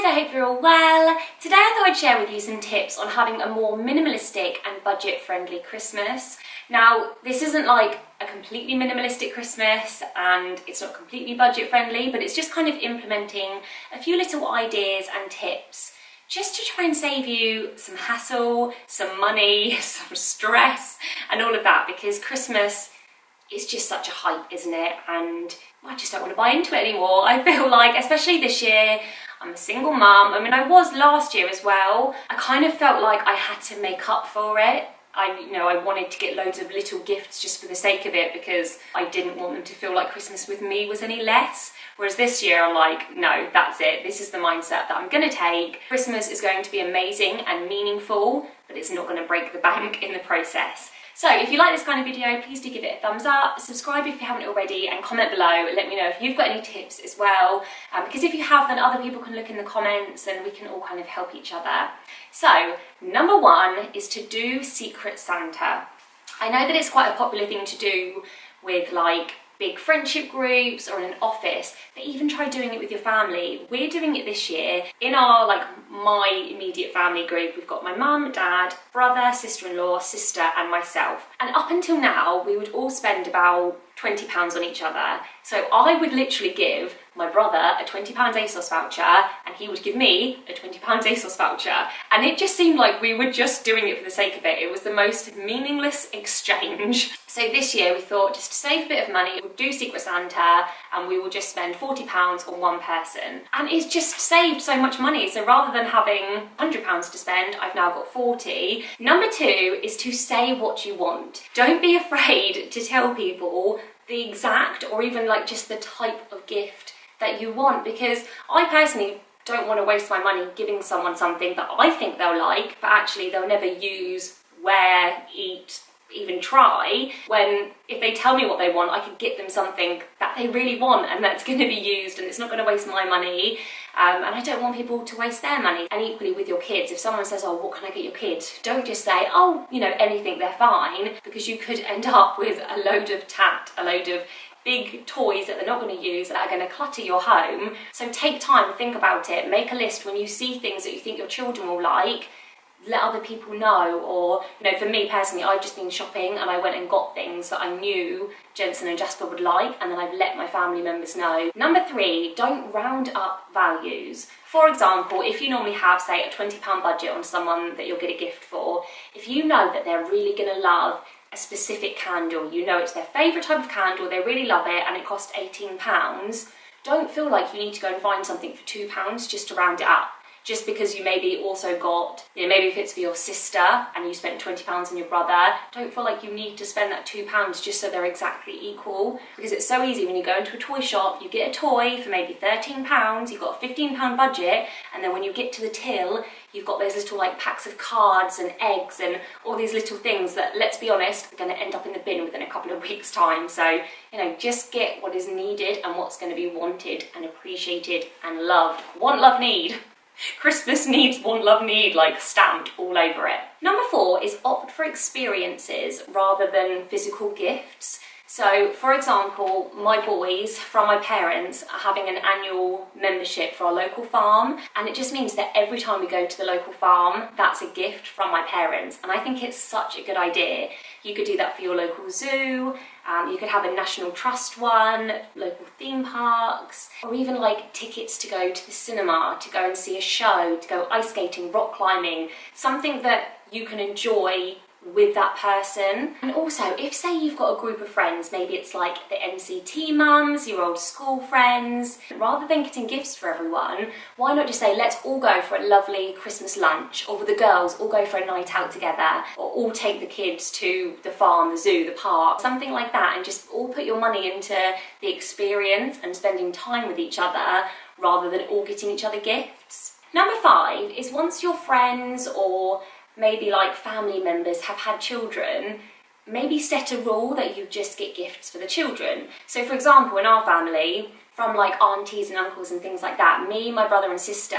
I hope you're all well. Today I thought I'd share with you some tips on having a more minimalistic and budget-friendly Christmas. Now, this isn't like a completely minimalistic Christmas and it's not completely budget-friendly, but it's just kind of implementing a few little ideas and tips just to try and save you some hassle, some money, some stress and all of that, because Christmas is just such a hype, isn't it? And I just don't want to buy into it anymore. I feel like, especially this year, I'm a single mum. I mean, I was last year as well. I kind of felt like I had to make up for it. I wanted to get loads of little gifts just for the sake of it because I didn't want them to feel like Christmas with me was any less. Whereas this year I'm like, no, that's it. This is the mindset that I'm gonna take. Christmas is going to be amazing and meaningful, but it's not gonna break the bank in the process. So if you like this kind of video, please do give it a thumbs up, subscribe if you haven't already, and comment below. Let me know if you've got any tips as well, because if you have, then other people can look in the comments and we can all kind of help each other. So number one is to do Secret Santa. I know that it's quite a popular thing to do with like big friendship groups or in an office, but even try doing it with your family. We're doing it this year in our, my immediate family group. We've got my mum, dad, brother, sister-in-law, sister and myself. And up until now, we would all spend about £20 on each other. So I would literally give my brother a £20 ASOS voucher and he would give me a £20 ASOS voucher. And it just seemed like we were just doing it for the sake of it. It was the most meaningless exchange. So this year we thought, just to save a bit of money, we'll do Secret Santa and we will just spend £40 on one person. And it's just saved so much money. So rather than having £100 to spend, I've now got 40. Number two is to say what you want. Don't be afraid to tell people the exact or even just the type of gift that you want, because I personally don't want to waste my money giving someone something that I think they'll like, but actually they'll never use, wear, eat, even try, when if they tell me what they want, I could get them something that they really want and that's going to be used and it's not going to waste my money. And I don't want people to waste their money. And equally with your kids, if someone says, oh, what can I get your kids? Don't just say, oh, anything, they're fine, because you could end up with a load of tat, a load of big toys that they're not going to use, that are going to clutter your home. So take time, think about it, make a list. When you see things that you think your children will like, let other people know. Or, for me personally, I've just been shopping and I went and got things that I knew Jensen and Jasper would like, and then I've let my family members know. Number three, don't round up values. For example, if you normally have, say, a £20 budget on someone that you'll get a gift for, if you know that they're really going to love a specific candle, it's their favourite type of candle, they really love it, and it costs £18, don't feel like you need to go and find something for £2 just to round it up. Just because you maybe also got, maybe if it's for your sister and you spent £20 on your brother, don't feel like you need to spend that £2 just so they're exactly equal. Because it's so easy when you go into a toy shop, you get a toy for maybe £13, you've got a £15 budget, and then when you get to the till, you've got those little packs of cards and eggs and all these little things that, let's be honest, are going to end up in the bin within a couple of weeks' time. So, just get what is needed and what's going to be wanted and appreciated and loved. Want, love, need. Christmas needs, want, love, need, stamped all over it. Number four is opt for experiences rather than physical gifts. So, for example, my boys from my parents are having an annual membership for our local farm, and it just means that every time we go to the local farm, that's a gift from my parents, and I think it's such a good idea. You could do that for your local zoo, you could have a National Trust one, local theme parks, or even tickets to go to the cinema, to go and see a show, to go ice skating, rock climbing, something that you can enjoy with that person. And also, if say you've got a group of friends, maybe it's like the NCT mums, your old school friends, rather than getting gifts for everyone, why not just say, let's all go for a lovely Christmas lunch, or with the girls, all go for a night out together, or all take the kids to the farm, the zoo, the park, something like that, and just all put your money into the experience and spending time with each other rather than all getting each other gifts. Number five is, once your friends or maybe family members have had children, maybe set a rule that you just get gifts for the children. So for example, in our family, from aunties and uncles and things like that, me, my brother and sister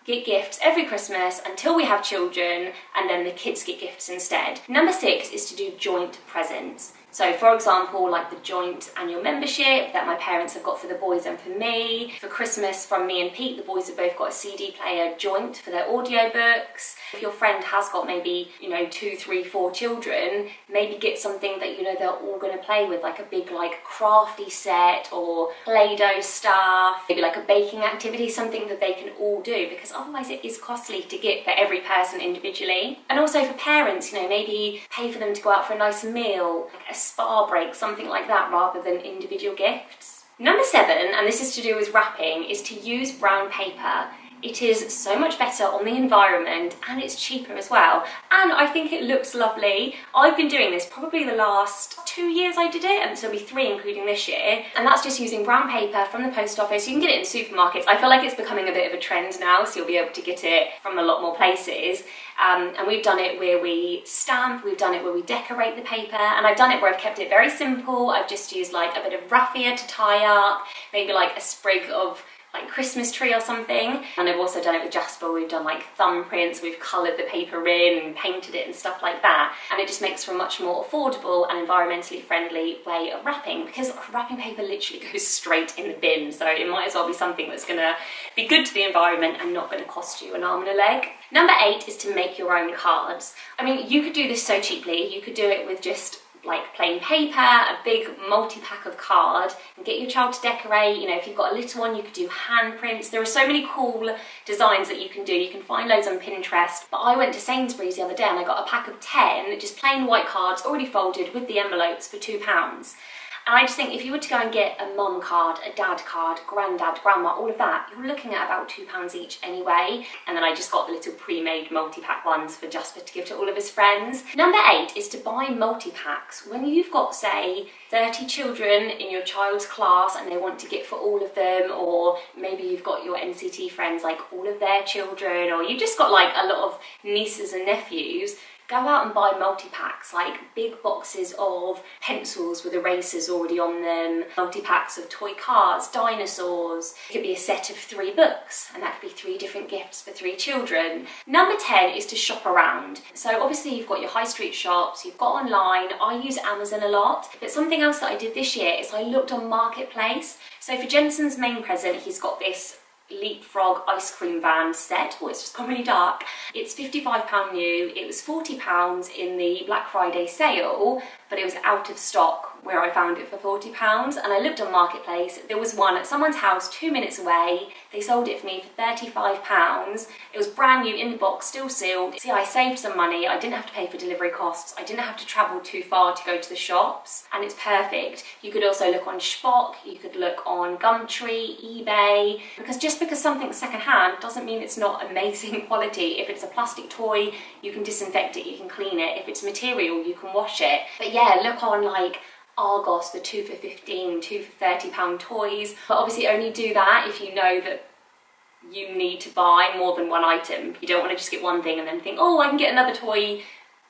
get gifts every Christmas until we have children, and then the kids get gifts instead. Number six is to do joint presents. So for example, like the joint annual membership that my parents have got for the boys and for me. For Christmas from me and Pete, the boys have both got a CD player joint for their audiobooks. If your friend has got maybe, you know, 2, 3, 4 children, maybe get something that you know they're all going to play with, like a big like crafty set or Play-Doh stuff, maybe like a baking activity, something that they can all do, because otherwise it is costly to get for every person individually. And also for parents, you know, maybe pay for them to go out for a nice meal, like a spa break, something like that, rather than individual gifts. Number 7, and this is to do with wrapping, is to use brown paper. It is so much better on the environment and it's cheaper as well. And I think it looks lovely. I've been doing this probably the last 2 years I did it, and so it'll be 3 including this year. And that's just using brown paper from the post office. You can get it in supermarkets. I feel like it's becoming a bit of a trend now, so you'll be able to get it from a lot more places. And we've done it where we stamp, we've done it where we decorate the paper, and I've done it where I've kept it very simple. I've just used like a bit of raffia to tie up, maybe like a sprig of like Christmas tree or something. And I've also done it with Jasper. We've done like thumbprints, we've coloured the paper in and painted it and stuff like that. And it just makes for a much more affordable and environmentally friendly way of wrapping, because wrapping paper literally goes straight in the bin. So it might as well be something that's gonna be good to the environment and not gonna cost you an arm and a leg. Number 8 is to make your own cards. I mean, you could do this so cheaply. You could do it with just like plain paper, a big multi-pack of card, and get your child to decorate. You know, if you've got a little one, you could do handprints. There are so many cool designs that you can do. You can find loads on Pinterest. But I went to Sainsbury's the other day and I got a pack of 10 just plain white cards already folded with the envelopes for £2. And I just think if you were to go and get a mum card, a dad card, granddad, grandma, all of that, you're looking at about £2 each anyway. And then I just got the little pre-made multi-pack ones for Jasper to give to all of his friends. Number 8 is to buy multi-packs. When you've got, say, 30 children in your child's class and they want to get for all of them, or maybe you've got your NCT friends, like all of their children, or you've just got like a lot of nieces and nephews, go out and buy multi-packs, like big boxes of pencils with erasers already on them, multi-packs of toy cars, dinosaurs. It could be a set of 3 books, and that could be 3 different gifts for 3 children. Number 10 is to shop around. So obviously you've got your high street shops, you've got online. I use Amazon a lot, but something else that I did this year is I looked on Marketplace. So for Jensen's main present, he's got this Leapfrog ice cream van set. Oh, it's just gone really dark. It's £55 new. It was £40 in the Black Friday sale, but it was out of stock where I found it for £40. And I looked on Marketplace. There was one at someone's house 2 minutes away. They sold it for me for £35. It was brand new in the box, still sealed. See, I saved some money. I didn't have to pay for delivery costs. I didn't have to travel too far to go to the shops, and it's perfect. You could also look on Spock. You could look on Gumtree, eBay, because just because something's secondhand doesn't mean it's not amazing quality. If it's a plastic toy, you can disinfect it, you can clean it. If it's material, you can wash it. But yeah, look on like Argos, the 2 for 15, 2 for £30 toys. But obviously only do that if you know that you need to buy more than one item. You don't want to just get one thing and then think, oh, I can get another toy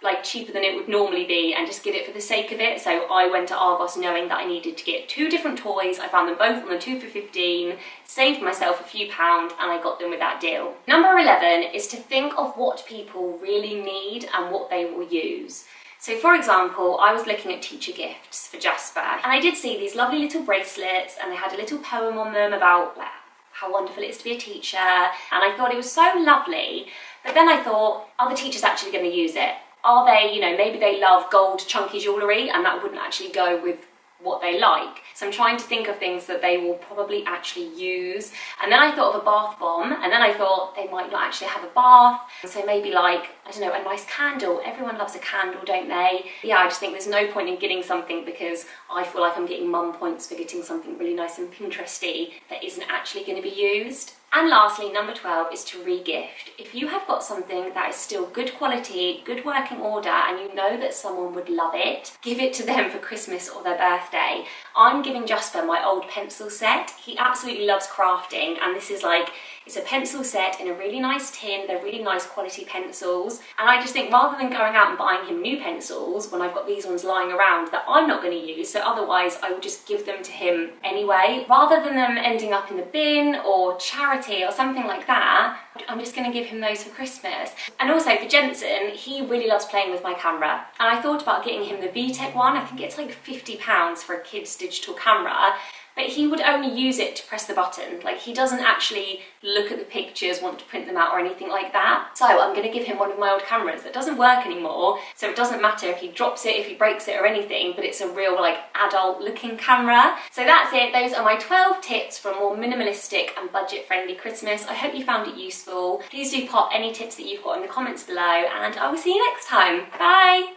like cheaper than it would normally be, and just get it for the sake of it. So I went to Argos knowing that I needed to get 2 different toys. I found them both on the 2 for 15, saved myself a few pounds, and I got them with that deal. Number 11 is to think of what people really need and what they will use. So for example, I was looking at teacher gifts for Jasper, and I did see these lovely little bracelets, and they had a little poem on them about how wonderful it is to be a teacher, and I thought it was so lovely. But then I thought, are the teachers actually going to use it? Are they, you know, maybe they love gold chunky jewellery and that wouldn't actually go with what they like. So I'm trying to think of things that they will probably actually use. And then I thought of a bath bomb, and then I thought they might not actually have a bath. So maybe like, I don't know, a nice candle. Everyone loves a candle, don't they? Yeah, I just think there's no point in getting something because I feel like I'm getting mum points for getting something really nice and Pinteresty that isn't actually going to be used. And lastly, number 12 is to re-gift. If you have got something that is still good quality, good working order, and you know that someone would love it, give it to them for Christmas or their birthday. I'm giving Jasper my old pencil set. He absolutely loves crafting, and this is like It's a pencil set in a really nice tin. They're really nice quality pencils. And I just think rather than going out and buying him new pencils when I've got these ones lying around that I'm not going to use, so otherwise I will just give them to him anyway, rather than them ending up in the bin or charity or something like that, I'm just going to give him those for Christmas. And also for Jensen, he really loves playing with my camera. And I thought about getting him the VTech one. I think it's like £50 for a kid's digital camera. But he would only use it to press the button. Like, he doesn't actually look at the pictures, want to print them out or anything like that. So I'm going to give him one of my old cameras that doesn't work anymore. So it doesn't matter if he drops it, if he breaks it or anything, but it's a real like adult looking camera. So that's it. Those are my 12 tips for a more minimalistic and budget friendly Christmas. I hope you found it useful. Please do pop any tips that you've got in the comments below, and I will see you next time. Bye!